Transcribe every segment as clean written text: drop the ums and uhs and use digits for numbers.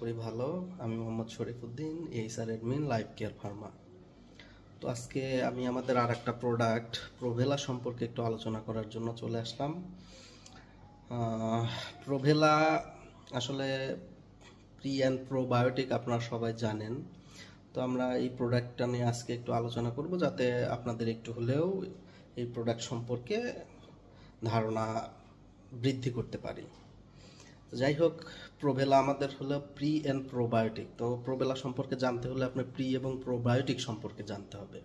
করি ভালো। আমি Mohammad Sharifuddin, HR admin, life care Pharma. তো আজকে আমি আমাদের আর একটা প্রোডাক্ট প্রোভেলা সম্পর্কে একটু আলোচনা করার জন্য চলে আসলাম। প্রোভেলা আসলে প্রি অ্যান্ড প্রোবায়োটিক আপনারা সবাই জানেন। তো আমরা এই প্রোডাক্টটা নিয়ে আজকে একটু আলোচনা করব, যাতে আপনাদের একটু হলেও এই প্রোডাক্ট সম্পর্কে ধারণা বৃদ্ধি করতে পারি। যাই হোক, প্রোভেলা আমাদের হলো প্রি অ্যান্ড প্রোবায়োটিক। তো প্রোভেলা সম্পর্কে জানতে হলে আপনার প্রি এবং প্রোবায়োটিক সম্পর্কে জানতে হবে।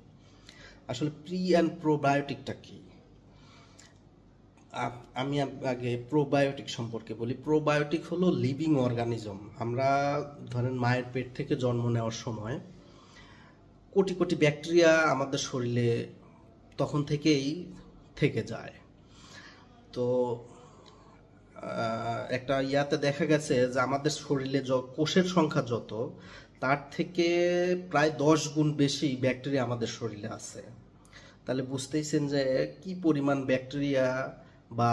আসলে প্রি অ্যান্ড প্রোবায়োটিকটা কি? আমি আগে প্রোবায়োটিক সম্পর্কে বলি। প্রোবায়োটিক হলো লিভিং অর্গানিজম। আমরা ধরেন মায়ের পেট থেকে জন্ম নেওয়ার সময় কোটি কোটি ব্যাকটেরিয়া আমাদের শরীরে তখন থেকেই থেকে যায়। তো একটা ইয়াতে দেখা গেছে যে আমাদের শরীরে কোষের সংখ্যা যত, তার থেকে প্রায় 10 গুণ বেশি ব্যাকটেরিয়া আমাদের শরীরে আছে। তাহলে বুঝতেইছেন যে কি পরিমাণ ব্যাকটেরিয়া বা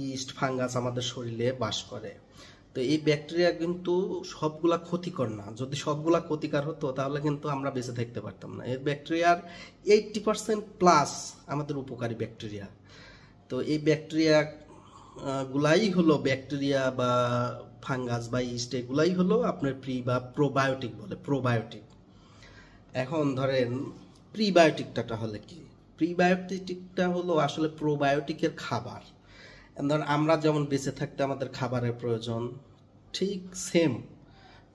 ইস্ট, ফাঙ্গাস আমাদের শরীরে বাস করে। তো এই ব্যাকটেরিয়া কিন্তু সবগুলা ক্ষতিকর না। যদি সবগুলা ক্ষতিকর হতো তাহলে কিন্তু আমরা বেঁচে থাকতে পারতাম না। এই ব্যাকটেরিয়ার 80% প্লাস আমাদের উপকারী ব্যাকটেরিয়া। তো এই ব্যাকটেরিয়া গুলাই হলো ব্যাকটেরিয়া বা ফাঙ্গাস বা ইস্ট, এগুলাই হলো আপনার প্রি বা প্রোবায়োটিক বলে, প্রোবায়োটিক। এখন ধরেন প্রিবায়োটিকটা হলে কি? প্রিবায়োটিকটা হলো আসলে প্রোবায়োটিকের খাবার। ধরেন আমরা যেমন বেঁচে থাকতে আমাদের খাবারের প্রয়োজন, ঠিক সেম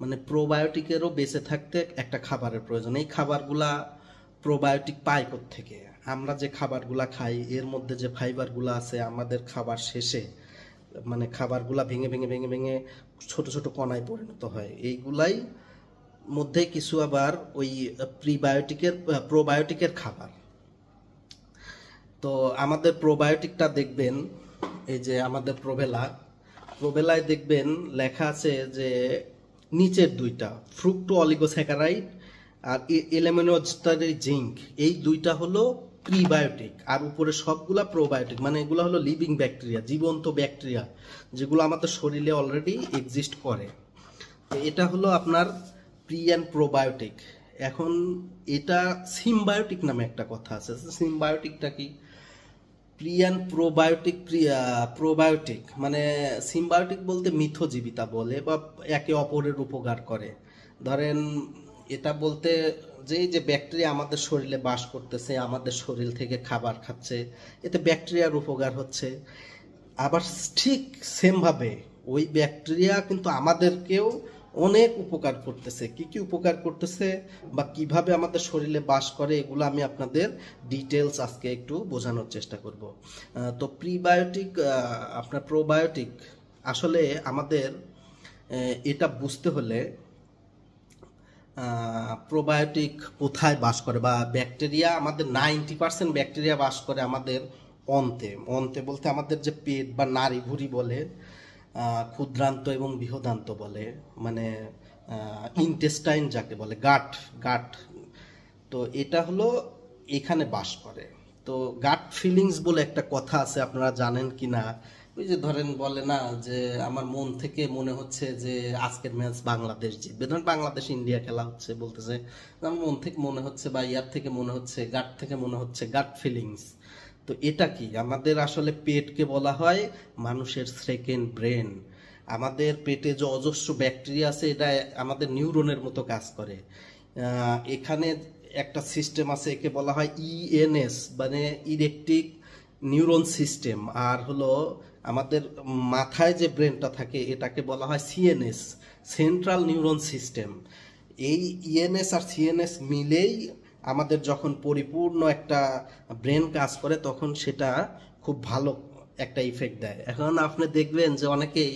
মানে প্রোবায়োটিকেরও বেঁচে থাকতে একটা খাবারের প্রয়োজন। এই খাবারগুলা প্রোবায়োটিক পায় থেকে আমরা যে খাবারগুলা খাই, এর মধ্যে যে ফাইবারগুলো আছে আমাদের খাবার শেষে, মানে খাবারগুলা ভেঙে ভেঙে ভেঙে ভেঙে ছোট ছোট কণায় পরিণত হয়। এইগুলাই মধ্যে কিছু আবার ওই প্রোবায়োটিকের খাবার। তো আমাদের প্রোবায়োটিকটা দেখবেন, এই যে আমাদের প্রোভেলায় দেখবেন লেখা আছে যে নিচের দুইটা ফ্রুক্টো অলিগোস্যাকারাইড আর এলামিনোজেটারি জিঙ্ক, এই দুইটা হলো প্রিবায়োটিক, আর উপরে সবগুলা প্রোবায়োটিক। মানে এগুলো হলো লিভিং ব্যাকটেরিয়া, জীবন্ত ব্যাকটেরিয়া, যেগুলো আমাদের শরীরে অলরেডি এক্সিস্ট করে। তো এটা হলো আপনার প্রি অ্যান্ড প্রোবায়োটিক। এখন এটা সিমবায়োটিক নামে একটা কথা আছে। সিমবায়োটিকটা কি? প্রি অ্যান্ড প্রোবায়োটিক, প্রোবায়োটিক মানে সিমবায়োটিক বলতে মিথজীবিতা বলে বা একে অপরের উপকার করে। ধরেন এটা বলতে যে এই যে ব্যাকটেরিয়া আমাদের শরীরে বাস করতেছে, আমাদের শরীর থেকে খাবার খাচ্ছে, এতে ব্যাকটেরিয়ার উপকার হচ্ছে। আবার ঠিক সেমভাবে ওই ব্যাকটেরিয়া কিন্তু আমাদেরকেও অনেক উপকার করতেছে। কি কি উপকার করতেছে বা কিভাবে আমাদের শরীরে বাস করে, এগুলো আমি আপনাদের ডিটেলস আজকে একটু বোঝানোর চেষ্টা করব। তো প্রিবায়োটিক, আপনার প্রোবায়োটিক, আসলে আমাদের এটা বুঝতে হলে প্রোবায়োটিক কোথায় বাস করে বা ব্যাকটেরিয়া, আমাদের 90% ব্যাকটেরিয়া বাস করে আমাদের অন্তে। অন্তে বলতে আমাদের যে পেট বা নাড়ি ভুঁড়ি বলে, ক্ষুদ্রান্ত এবং বৃহদান্ত বলে, মানে ইন্টেস্টাইন যাকে বলে, গাট গাট। তো এটা হলো এখানে বাস করে। তো গাট ফিলিংস বলে একটা কথা আছে, আপনারা জানেন কি না? ওই যে ধরেন বলে না যে আমার মন থেকে মনে হচ্ছে যে আজকের ম্যাচ বাংলাদেশ জিতবে। ধরেন বাংলাদেশ ইন্ডিয়া খেলা হচ্ছে, বলতেছে আমার মন থেকে মনে হচ্ছে বা ইয়ার থেকে মনে হচ্ছে, গাট থেকে মনে হচ্ছে, গাট ফিলিংস। তো এটা কি? আমাদের আসলে পেটকে বলা হয় মানুষের সেকেন্ড ব্রেন। আমাদের পেটে যে অজস্র ব্যাকটেরিয়া আছে, এটা আমাদের নিউরনের মতো কাজ করে। এখানে একটা সিস্টেম আছে, একে বলা হয় ইএনএস, মানে ইলেকট্রিক নিউরন সিস্টেম। আর হলো আমাদের মাথায় যে ব্রেনটা থাকে, এটাকে বলা হয় সিএনএস, সেন্ট্রাল নিউরন সিস্টেম। এই ইএনএস আর সিএনএস মিলেই আমাদের যখন পরিপূর্ণ একটা ব্রেন কাজ করে, তখন সেটা খুব ভালো একটা ইফেক্ট দেয়। এখন আপনি দেখবেন যে অনেকেই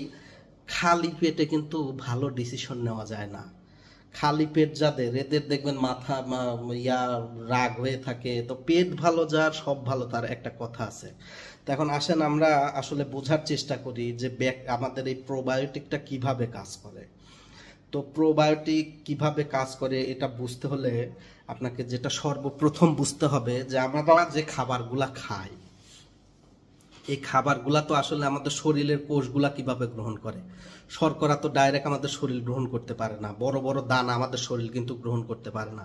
খালি পেটে কিন্তু ভালো ডিসিশন নেওয়া যায় না। খালি পেট যাদের, এদের দেখবেন মাথা রাগ হয়ে থাকে। তো পেট ভালো যার সব ভালো, তার একটা কথা আছে। তো এখন আসেন আমরা আসলে বোঝার চেষ্টা করি যে আমাদের এই প্রোবায়োটিকটা কিভাবে কাজ করে। তো প্রোবায়োটিক কিভাবে কাজ করে এটা বুঝতে হলে আপনাকে যেটা সর্বপ্রথম বুঝতে হবে যে আমরা যে খাবারগুলা খাই, এই খাবারগুলা তো আসলে আমাদের শরীরের কোষগুলা কিভাবে গ্রহণ করে? শর্করা তো ডাইরেক্ট আমাদের শরীর গ্রহণ করতে পারে না, বড় বড় দানা আমাদের শরীর কিন্তু গ্রহণ করতে পারে না।